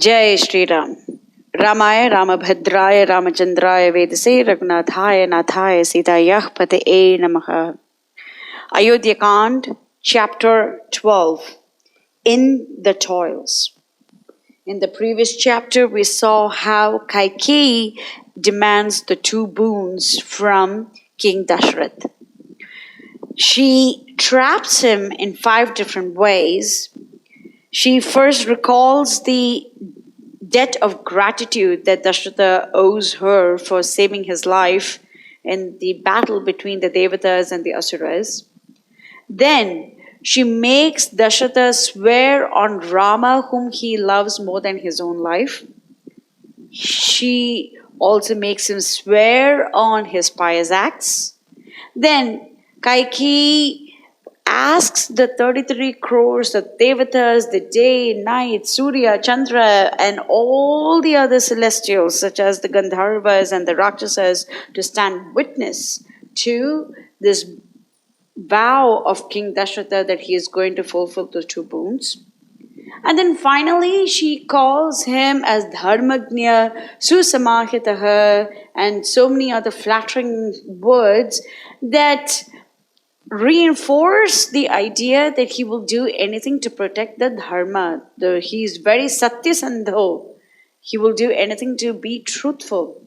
Jai Shri Ram. Ramaya Ramabhadraya Ramachandraya Vedase Raghunathaya Nathaya Sitayah Pataye Namaha. Ayodhya Ch, Chapter 12. In the Toils. In the previous chapter, we saw how Kaikeyi demands the two boons from King Dasaratha. She traps him in 5 different ways. She first recalls the debt of gratitude that Dasaratha owes her for saving his life in the battle between the Devatas and the Asuras. Then she makes Dasaratha swear on Rama, whom he loves more than his own life. She also makes him swear on his pious acts. Then Kaikeyi asks the 33 crores of Devatas, the day, night, Surya, Chandra, and all the other celestials, such as the Gandharvas and the Rakshasas, to stand witness to this vow of King Dasaratha that he is going to fulfill the 2 boons. And then finally, she calls him as Dharmagnya, Susamahitaha, and so many other flattering words that reinforce the idea that he will do anything to protect the dharma. He is very satyasandho. He will do anything to be truthful.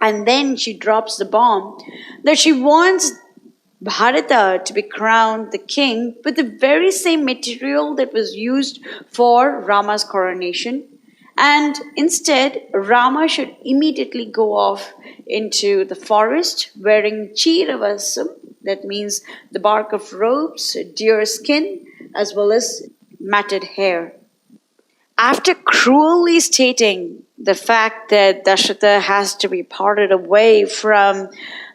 And then she drops the bomb that she wants Bharata to be crowned the king with the very same material that was used for Rama's coronation. And instead, Rama should immediately go off into the forest wearing chiravasam, that means the bark of ropes, deer skin, as well as matted hair. After cruelly stating the fact that Dasaratha has to be parted away from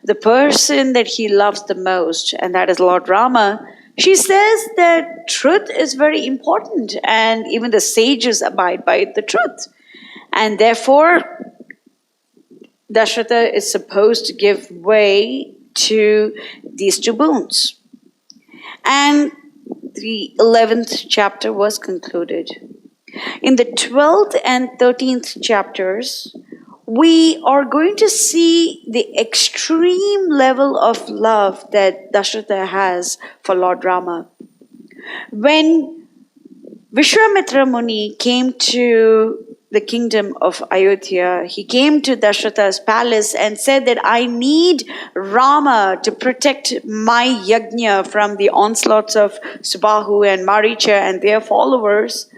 the person that he loves the most, and that is Lord Rama, she says that truth is very important and even the sages abide by the truth. And therefore, Dasaratha is supposed to give way to these 2 boons. And the 11th chapter was concluded. In the 12th and 13th chapters, we are going to see the extreme level of love that Dasaratha has for Lord Rama. When Vishwamitra Muni came to the kingdom of Ayodhya, he came to Dasaratha's palace and said that I need Rama to protect my yajna from the onslaughts of Subahu and Maricha and their followers.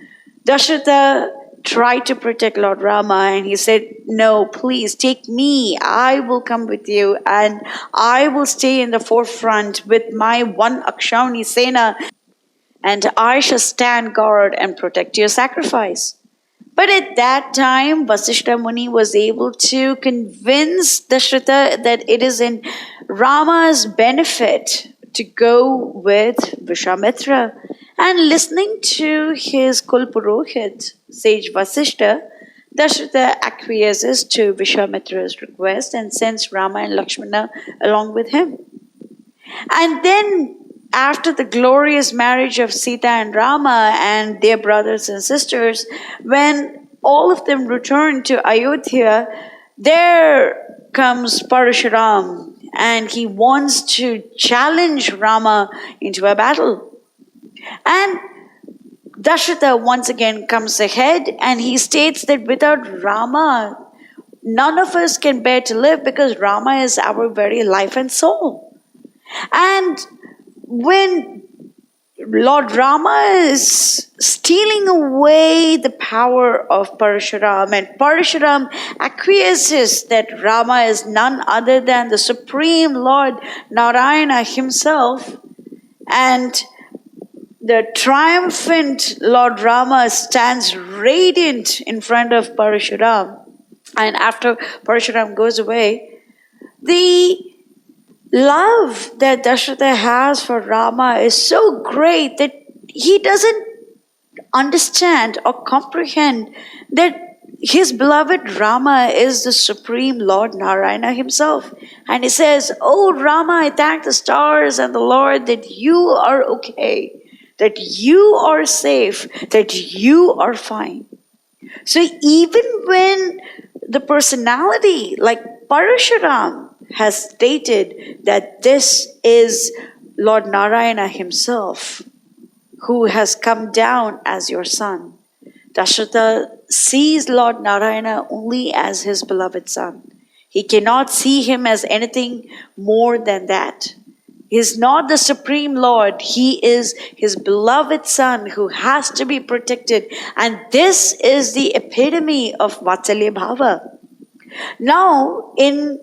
Dasaratha tried to protect Lord Rama and he said, no, please take me. I will come with you and I will stay in the forefront with my 1 Akshauhini Sena and I shall stand guard and protect your sacrifice. But at that time, Vasishtha Muni was able to convince Dasaratha that it is in Rama's benefit to go with Vishwamitra. And listening to his Kulpurohit, sage Vasishtha, Dasaratha acquiesces to Vishwamitra's request and sends Rama and Lakshmana along with him. And then, after the glorious marriage of Sita and Rama and their brothers and sisters, when all of them return to Ayodhya, there comes Parashuram and he wants to challenge Rama into a battle. And Dasaratha once again comes ahead and he states that without Rama, none of us can bear to live because Rama is our very life and soul. And when Lord Rama is stealing away the power of Parashuram and Parashuram acquiesces that Rama is none other than the Supreme Lord Narayana himself, and the triumphant Lord Rama stands radiant in front of Parashuram. And after Parashuram goes away, the love that Dasaratha has for Rama is so great that he doesn't understand or comprehend that his beloved Rama is the Supreme Lord Narayana himself. And he says, oh Rama, I thank the stars and the Lord that you are okay, that you are safe, that you are fine. So even when the personality like Parashuram has stated that this is Lord Narayana himself who has come down as your son, Dasharatha sees Lord Narayana only as his beloved son. He cannot see him as anything more than that. He is not the supreme Lord. He is his beloved son who has to be protected. And this is the epitome of Vatsalya Bhava. Now, in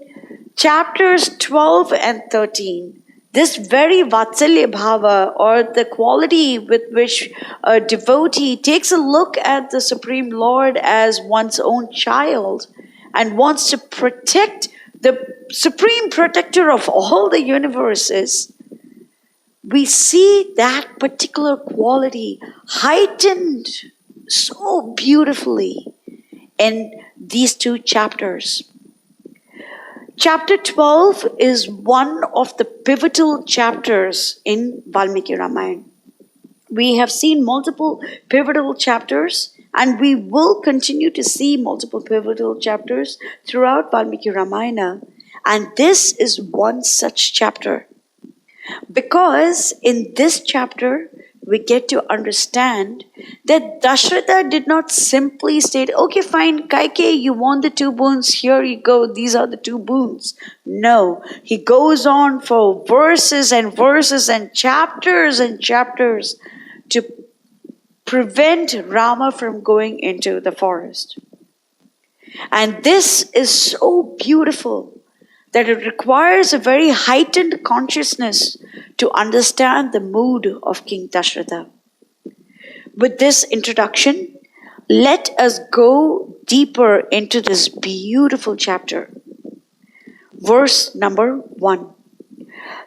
chapters 12 and 13, this very Vatsalya Bhava, or the quality with which a devotee takes a look at the Supreme Lord as one's own child and wants to protect the supreme protector of all the universes, we see that particular quality heightened so beautifully in these two chapters. Chapter 12 is one of the pivotal chapters in Valmiki Ramayana. We have seen multiple pivotal chapters, and we will continue to see multiple pivotal chapters throughout Valmiki Ramayana. And this is one such chapter. Because in this chapter, we get to understand that Dasharatha did not simply state, okay, fine, Kaikeyi, you want the two boons, here you go, these are the two boons. No, he goes on for verses and verses and chapters to prevent Rama from going into the forest. And this is so beautiful that it requires a very heightened consciousness to understand the mood of King Dasaratha. With this introduction, let us go deeper into this beautiful chapter. Verse number 1.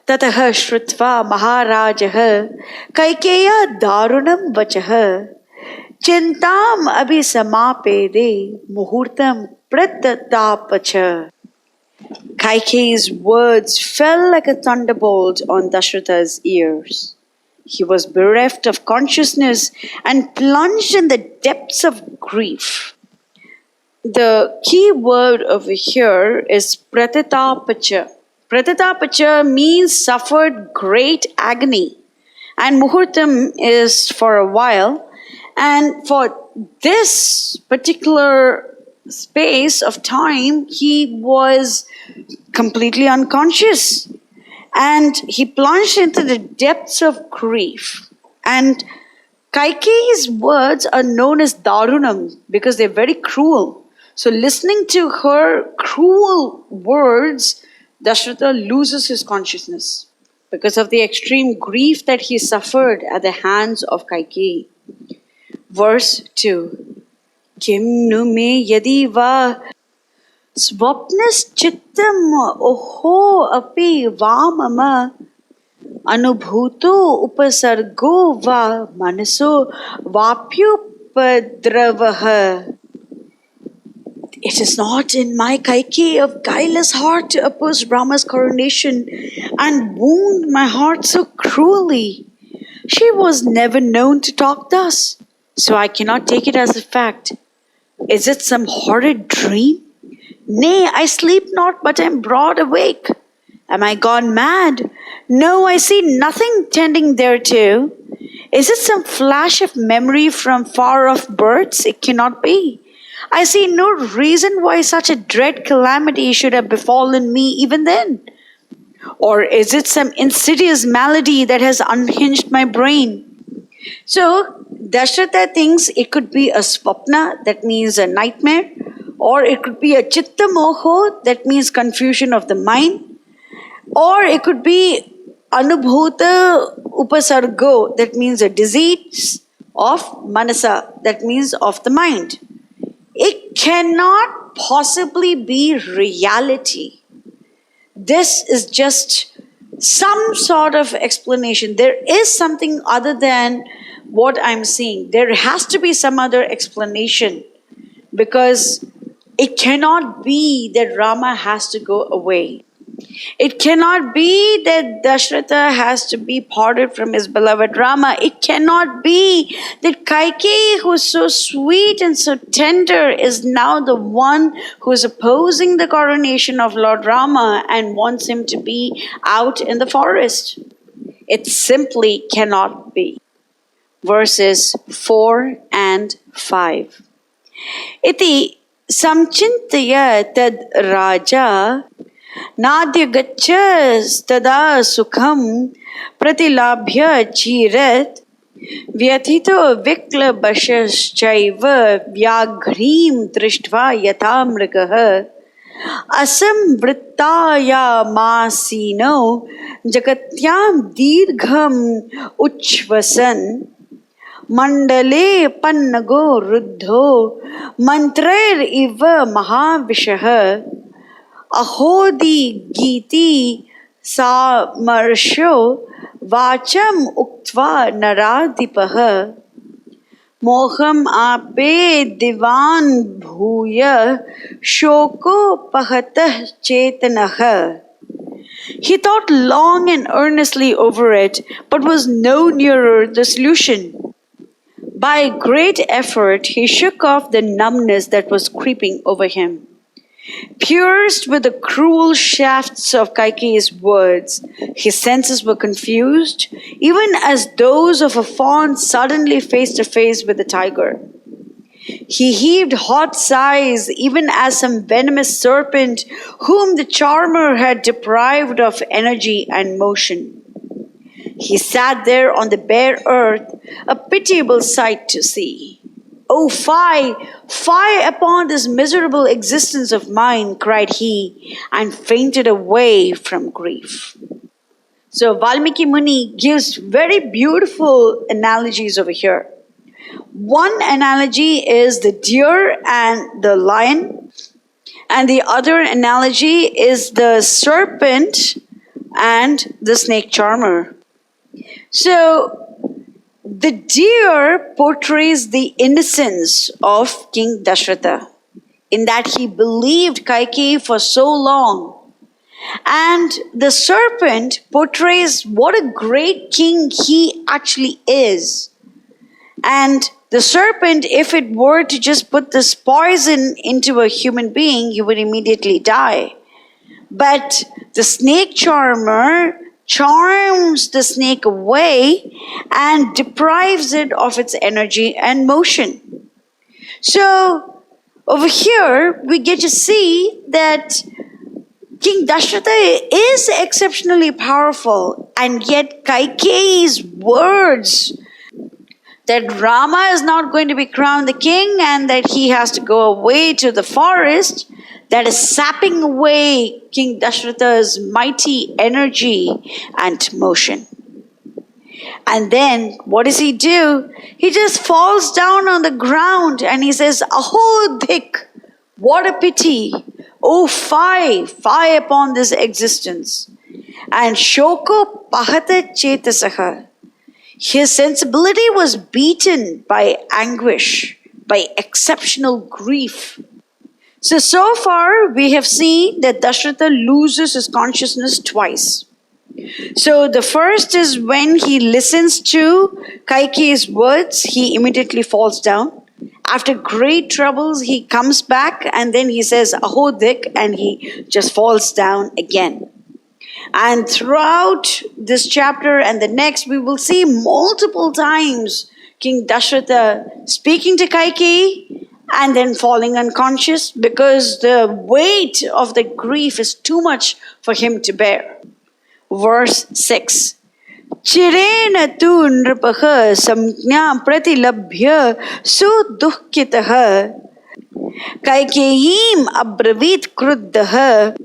Tataha shrutva maharajah kaikeya darunam vachah chintam abhisamapede muhurtam pratatapacha. Kaikeyi's words fell like a thunderbolt on Dasharatha's ears. He was bereft of consciousness and plunged in the depths of grief. The key word over here is pratatapacha. Pratatapacha means suffered great agony, and muhurtam is for a while. And for this particular space of time, he was completely unconscious and he plunged into the depths of grief. And Kaikeyi's words are known as darunam because they're very cruel. So listening to her cruel words, Dasharatha loses his consciousness because of the extreme grief that he suffered at the hands of Kaikeyi. Verse 2. Kim nu me yadi va swapnaschittam oho api vamama anubhuto upasargo va manaso vapyupadravaha. It is not in my Kaikeyi of guileless heart to oppose Rama's coronation and wound my heart so cruelly. She was never known to talk thus, so I cannot take it as a fact. Is it some horrid dream? Nay, I sleep not, but am broad awake. Am I gone mad? No, I see nothing tending thereto. Is it some flash of memory from far-off birds? It cannot be. I see no reason why such a dread calamity should have befallen me even then. Or is it some insidious malady that has unhinged my brain? So, Dasharatha thinks it could be a swapna, that means a nightmare, or it could be a chitta moho, that means confusion of the mind, or it could be anubhuta upasargo, that means a disease of manasa, that means of the mind. It cannot possibly be reality. This is just some sort of explanation. There is something other than what I'm seeing. There has to be some other explanation because it cannot be that Rama has to go away. It cannot be that Dasharatha has to be parted from his beloved Rama. It cannot be that Kaikeyi, who is so sweet and so tender, is now the one who is opposing the coronation of Lord Rama and wants him to be out in the forest. It simply cannot be. Verses 4 and 5. Iti samchintaya tad raja Nadya tada sukham pratilabhya chirat Vyathito vikla bashashchaiva vyaghrim drishtva yatamrikah Asam vrittaya masino jagatyam dirgham uchvasan Mandale pannago ruddho mantrair iva mahavishah Ahodi giti samarsho vacham uktva naradipah moham ape divan bhuya shoko pahatah chetanah. He thought long and earnestly over it, but was no nearer the solution. By great effort, he shook off the numbness that was creeping over him. Pierced with the cruel shafts of Kaikeyi's words, his senses were confused, even as those of a fawn suddenly face to face with a tiger. He heaved hot sighs, even as some venomous serpent whom the charmer had deprived of energy and motion. He sat there on the bare earth, a pitiable sight to see. "Oh, fie upon this miserable existence of mine," cried he, and fainted away from grief. So Valmiki Muni gives very beautiful analogies over here. One analogy is the deer and the lion, and the other analogy is the serpent and the snake charmer. So the deer portrays the innocence of King Dasaratha, in that he believed Kaikeyi for so long. And the serpent portrays what a great king he actually is. And the serpent, if it were to just put this poison into a human being, he would immediately die. But the snake charmer charms the snake away and deprives it of its energy and motion. So over here we get to see that King Dasaratha is exceptionally powerful, and yet Kaikeyi's words that Rama is not going to be crowned the king and that he has to go away to the forest, that is sapping away King Dasaratha's mighty energy and motion. And then what does he do? He just falls down on the ground and he says, "Aho dik, what a pity. Oh, fie upon this existence." And shoko pahata chetasaha. His sensibility was beaten by anguish, by exceptional grief. So far we have seen that Dasaratha loses his consciousness twice. So the first is when he listens to Kaikeyi's words, he immediately falls down. After great troubles, he comes back and then he says, "Aho dik," and he just falls down again. And throughout this chapter and the next, we will see multiple times King Dasaratha speaking to Kaikeyi and then falling unconscious because the weight of the grief is too much for him to bear. Verse 6. Chirena tu nripaha samjna pratilabhya sudukhkitaha Kaikeyim abravit kruddaha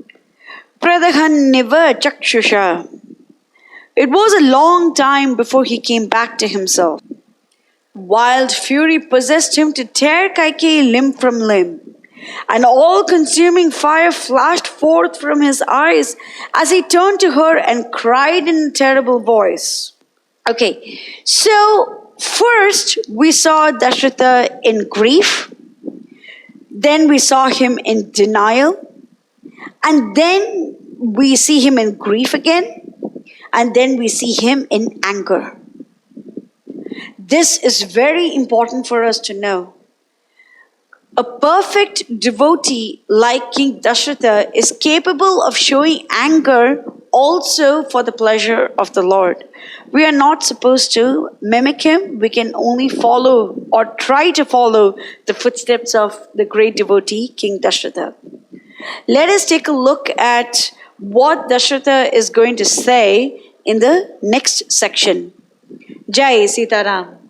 pradhahanniva chakshusha. It was a long time before he came back to himself. Wild fury possessed him to tear Kaikeyi limb from limb, and all-consuming fire flashed forth from his eyes as he turned to her and cried in a terrible voice. Okay, so first we saw Dasaratha in grief, then we saw him in denial, and then we see him in grief again, and then we see him in anger. This is very important for us to know. A perfect devotee like King Dasaratha is capable of showing anger also for the pleasure of the Lord. We are not supposed to mimic him. We can only follow or try to follow the footsteps of the great devotee, King Dasaratha. Let us take a look at what Dasaratha is going to say in the next section. Jai Sitaram.